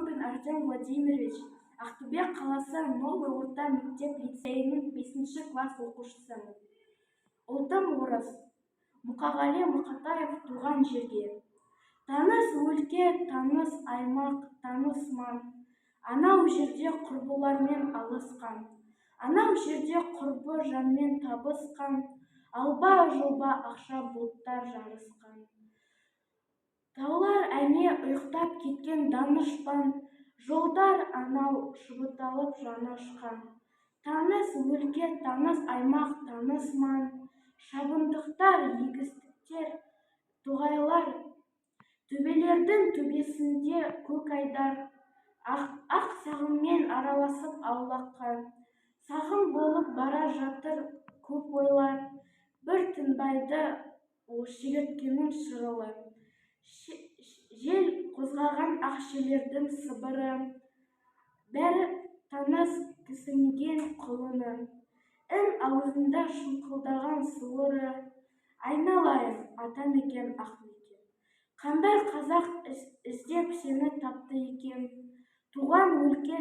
Шалампин Артем Владимирович, Ақтөбе қаласы Новый орта мектеп-лицейінің 5 класс оқушысымын. Ұлтым орыс. Мұқағали Мақатаев туған жерге. Таныс өлке, таныс аймақ, таныс маң. Анау жерде құрбылармен алысқан. Анау жерде құрбы жанмен табысқан. Алба-жұлба ақша бұлттар жарысқан. Таулар әне ұйықтап кеткен данышпан, жолдар анау шыбыталып жанашқан. Таныс өлке, таныс аймақ, таныс маң. Шабындықтар, егістіктер, тоғайлар, төбелердің төбесінде көк айдар. Ақ сағыммен араласып аулаққан. Сағым болып бара жатыр көп ойлар. Бір тынбайды шегірткенің шырылы. Жел қозғаған ақшелердің сыбыры. Бәрі таныс кісінеген құлыны. Үн аузында шыңқылдаған суыры. Айналайын, атамекен, ақмекен. Қандай қазақ іздеп сені тапты екен. Туған өлке